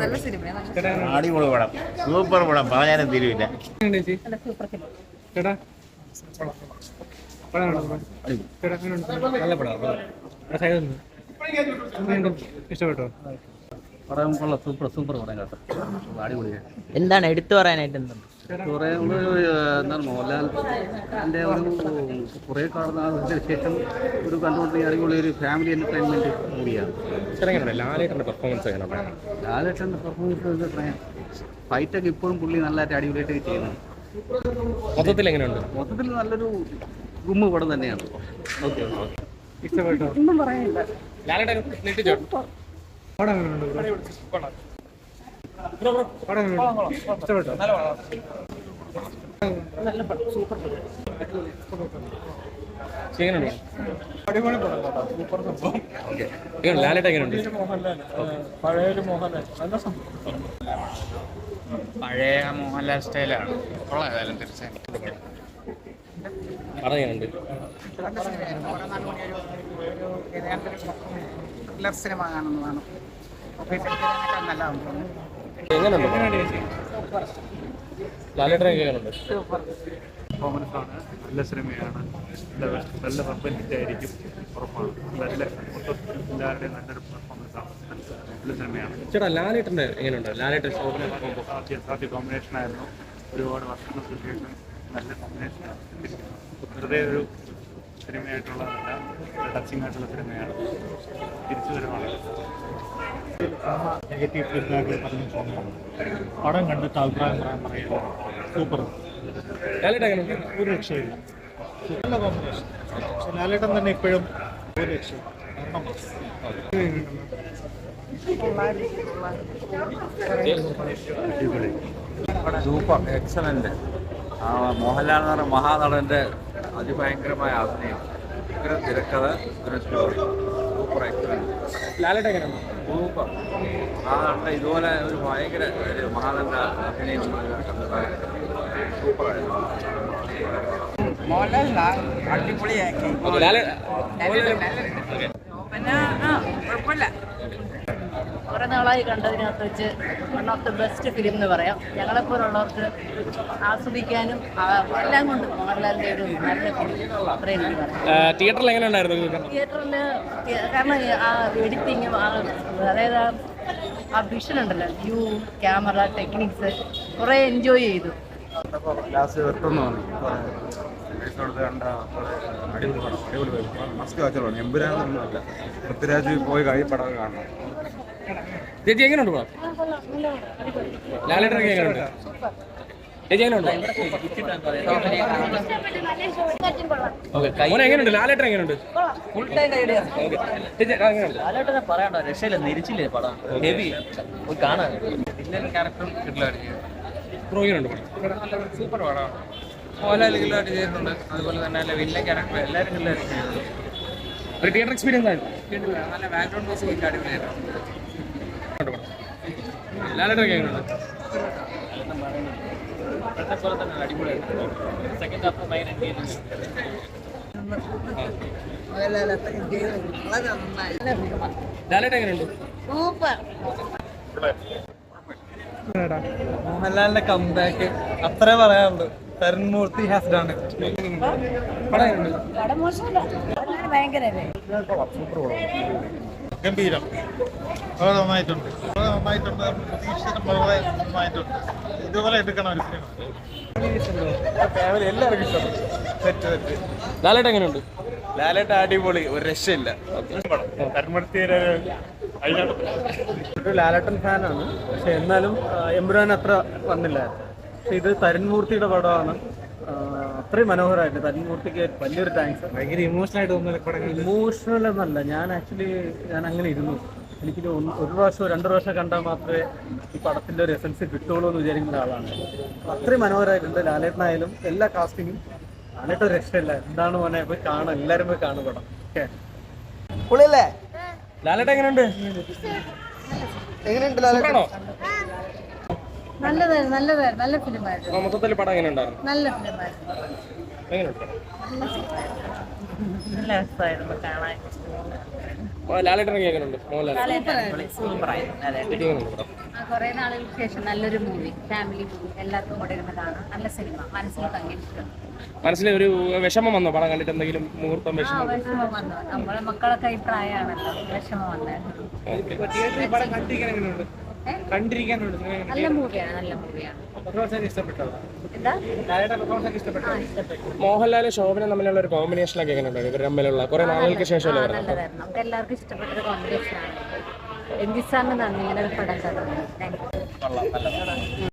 നല്ല സിനിമയാണ്. അടിപൊളി പടം, സൂപ്പർ പടം, പറയാനും തീരുവില്ല. നല്ല പടം. ഇഷ്ടപ്പെട്ടോ? പടം കൊള്ളാം, സൂപ്പർ പടം കേട്ടോ, അടിപൊളിയാണ്. എന്താണ് എടുത്തു പറയാനായിട്ട്? എന്താണ് എന്താണ് മോഹൻലാലിൻ്റെ ഒരു കുറേ കാലത്തിന് ശേഷം ഒരു കണ്ടുകൊണ്ട് അടിപൊളി ഒരു ഫാമിലി എൻ്റർടൈൻമെൻറ്റ് മൂവിയാണ്. ലാലേട്ടൻ്റെ പെർഫോമൻസ് ലാലേട്ടൻ്റെ പെർഫോമൻസ് ഫൈറ്റൊക്കെ ഇപ്പോഴും പുള്ളി നല്ലതായിട്ട് അടിപൊളിയായിട്ട് ചെയ്യുന്നു. മൊത്തത്തിൽ എങ്ങനെയുണ്ട്? മൊത്തത്തിൽ നല്ലൊരു ഗുമ്മ പടം തന്നെയാണ്. ഓക്കെ, ഇഷ്ടപ്പെട്ടോ? ഒന്നും പറയാനില്ല. ലാലേട്ടൻ നെട്ടിച്ചോ? പടം എങ്ങനെയുണ്ട്? ഇഷ്ടപ്പെട്ടോ? നല്ല പടം, സൂപ്പർ പടം. എങ്ങനെയുണ്ട്? അടിപൊളി പടം കേട്ടോ, സൂപ്പർ സംഭവം. ലാലേട്ടൻ എങ്ങനെയുണ്ട്? പഴയൊരു മോഹൻലാൽ നല്ല സംഭവം. പഴയ മോഹൻലാൽ സ്റ്റൈലാണ്, കൊള്ളാം തീർച്ചയായും. പടം എങ്ങനെയുണ്ട്? സിനിമ കാണുന്നതാണ്. എങ്ങനെയുണ്ട്? ലാലേട്ടൻ എങ്ങനെയുണ്ട്? പെർഫോമൻസ് ആണ്, നല്ല സിനിമയാണ്, നല്ല പെർഫോമൻസ് ആയിരിക്കും ഉറപ്പാണ്. നല്ല എല്ലാവരുടെയും നല്ലൊരു പെർഫോമൻസ് ആണ്, നല്ല സിനിമയാണ്. ചേട്ടാ ലാലേട്ടൻ്റെ എങ്ങനെയുണ്ട്? ലാലേട്ടൻ സാധ്യ കോമ്പിനേഷൻ ആയിരുന്നു, ഒരുപാട് വർഷങ്ങൾക്ക് ശേഷം നല്ല കോമ്പിനേഷൻ. വെറുതെ ഒരു സിനിമയായിട്ടുള്ളതല്ല, ടച്ചിങ് ആയിട്ടുള്ള സിനിമയാണ്, തിരിച്ചുവരവാണ്. നെഗറ്റീവ് ഫീഡ്ബാക്ക് പറഞ്ഞ പടം കണ്ടിട്ട് അഭിപ്രായം പറയുക. സൂപ്പർ. ലാലേട്ടൻ എങ്ങനെയുണ്ട്? ഒരു രക്ഷയില്ല, നല്ല കോമ്പിനേഷൻ. പക്ഷെ ലാലേട്ടൻ തന്നെ ഇപ്പോഴും ഒരു രക്ഷയില്ല. Super, excellent. മോഹൻലാൽ എന്ന് പറഞ്ഞ മഹാനടന്റെ അതിഭയങ്കരമായ അഭിനയം, ഭയങ്കര തിരക്കഥ, സ്റ്റോറി, സൂപ്പർ, എക്സലന്റ്. ലാലേട്ടൻ എങ്ങനെയുണ്ട്? സൂപ്പർ. മഹാനടന്റെ ഇതുപോലെ ഒരു ഭയങ്കര മഹാനടന്റെ അഭിനയം സൂപ്പറായിരുന്നു. അടിപൊളിയാക്കി. പിന്നെ കുഴപ്പമില്ല. കുറെ നാളായി കണ്ടതിനകത്ത് വെച്ച് one of the best film എന്ന് പറയാം. ഞങ്ങളെപ്പോലുള്ളവർക്ക് ആസ്വദിക്കാനും എല്ലാം കൊണ്ട് മോഹൻലാലിൻ്റെ ഒരു നല്ല ഫിലിം അത്രയും എനിക്ക് പറയാം. തിയേറ്ററിൽ എങ്ങനെ ഉണ്ടായിരുന്നു? തിയേറ്ററിൽ കാരണം ആ എഡിറ്റിങ്ങും അതായത് ആ വിഷൻ ഉണ്ടല്ലോ, വ്യൂ, ക്യാമറ, ടെക്നിക്സ് കുറേ എൻജോയ് ചെയ്തു. ലാസ്റ്റ് വെട്ടൊന്നു കണ്ട അടിപൊളി പടം, അടിപൊളി മസ്റ്റ് വാച്ചുകളാണ്. എമ്പുരാനൊന്നുമല്ല, പൃഥ്വിരാജ് പോയി പടം കാണണം. ചേച്ചി എങ്ങനെയുണ്ട് പടം? ലാലേട്ടൻ എങ്ങനെയുണ്ട്? ചേച്ചി എങ്ങനെയുണ്ട്? എങ്ങനെയുണ്ട് ലാലേട്ടൻ? എങ്ങനെയുണ്ട്? ലാലേട്ടനെ പറയണ്ട, രക്ഷയില്ല, നിരിച്ചില്ലേ പടം, ഹെവി കാണാൻ. ക്യാരക്ടറും കിട്ടില്ലായിരിക്കും. സൂപ്പർ പടമാണ്. മോഹൻലാൽ കില്ലായിട്ട് ചെയ്യുന്നുണ്ട്, അതുപോലെ തന്നെ വില്ലൻ ക്യാരക്ടർ എല്ലാവരും കില്ലായിട്ട് ചെയ്യുന്നുണ്ട്. തിയേറ്റർ എക്സ്പീരിയൻസ് ആയിരുന്നു. നല്ല ബാക്ക്ഗ്രൗണ്ട് മ്യൂസിക് അടിപൊളിയായിരുന്നു. ലാലേട്ടൻ എങ്ങനെയുണ്ട്? ലാലേട്ടൻ എങ്ങനെയുണ്ട്? മോഹൻലാലിന്റെ കംബാക്ക് അത്രേ പറയാനുള്ളൂ. Tharun Moorthy has done it. ഗംഭീരം, വളരെ നന്നായിട്ടുണ്ട്, വളരെ നന്നായിട്ടുണ്ട്. പ്രതീക്ഷിച്ചിട്ടും വളരെ നന്നായിട്ടുണ്ട്. ഇതുപോലെ എടുക്കണം ഒരു സിനിമ. ഫാമിലി എല്ലാവർക്കും ഇഷ്ടപ്പെട്ടു. തെറ്റ്. ലാലേട്ടൻ എങ്ങനെയുണ്ട്? ലാലേട്ടൻ അടിപൊളി, ഒരു രക്ഷയില്ല. ഒരു ലാലേട്ടൻ ഫാനാണ്, പക്ഷെ എന്നാലും എമ്പുരാൻ അത്ര വന്നില്ലായിരുന്നു. പക്ഷെ ഇത് തരുൺമൂർത്തിയുടെ പടമാണ്. അത്രയും മനോഹരമായിട്ട് തരുൺമൂർത്തിക്ക് വലിയൊരു താങ്ക്സ്. ഭയങ്കര ഇമോഷണലായിട്ട് തോന്നുന്നു. ഇമോഷണൽ എന്നല്ല, ഞാൻ അങ്ങനെ ഇരുന്നു. എനിക്കൊരു ഒരു പ്രാവശ്യം 2 പ്രാവശ്യം കണ്ടാൽ മാത്രമേ ഈ പടത്തിൻ്റെ ഒരു എസൻസ് കിട്ടുള്ളൂ എന്ന് വിചാരിക്കുന്ന ആളാണ്. അത്രയും മനോഹരമായിട്ടുണ്ട്. ലാലേട്ടനായാലും എല്ലാ കാസ്റ്റിങ്ങും ലാലേട്ടൻ ഒരു രക്ഷയില്ല. എന്താണ് മോനെ, പോയി കാണാം, എല്ലാവരും പോയി കാണും പടം. ഓക്കെ, പൊളിയല്ലേ? ലാലേട്ടൻ എങ്ങനെയുണ്ട്? എങ്ങനെയുണ്ട് ലാലേട്ടൻ? നല്ലതായിരുന്നു, നല്ലതായിരുന്നു, നല്ല ഫിലിമായിരുന്നു. മൊത്തത്തിൽ പടം എങ്ങനെ ഉണ്ടായിരുന്നു? നല്ല ഫിലിമായിരുന്നു. എങ്ങനെയുണ്ട്? നല്ല രസമായിരുന്നു കാണാൻ. ലാലേട്ടനൊക്കെ എങ്ങനെയുണ്ട്? മോഹൻലാൽ സൂപ്പറായിരുന്നു അതെ എങ്ങനെയുണ്ട് പടം? കുറേ നാളുകൾക്ക് ശേഷം നല്ലൊരു മൂവി, ഫാമിലി മൂവി, എല്ലാവർക്കും കൂടെ ഇരുന്ന് കാണാം. നല്ല സിനിമ, മനസ്സിൽ തങ്ങിയിട്ടുണ്ട്. മനസ്സിൽ ഒരു വിഷമം വന്നോ പടം കണ്ടിട്ട്? എന്തെങ്കിലും മുഹൂർത്തം വിഷമം? വിഷമം വന്നു. നമ്മളെ മക്കളൊക്കെ അഭിപ്രായമാണല്ലോ, വിഷമം വന്നായിരുന്നു. നല്ല മൂവിയാണ്, നല്ല മൂവിയാണ്. എന്താ? ഇഷ്ടപ്പെട്ടു. മോഹൻലാലും ശോഭന തമ്മിലുള്ള ഒരു കോമ്പിനേഷനൊക്കെ എങ്ങനെയുണ്ടായിരുന്നു? ഇവർ തമ്മിലുള്ള കുറെ നാളുകൾക്ക് ശേഷമല്ലേ വരുന്നത്? നല്ലതായിരുന്നു. നമുക്ക് എല്ലാവർക്കും ഇഷ്ടപ്പെട്ടൊരു കോമ്പിനേഷനാണ്. എം ജി സാറിന് നന്ദി, ഇങ്ങനെ ഒരു പടം തരുന്നത്. Thank you.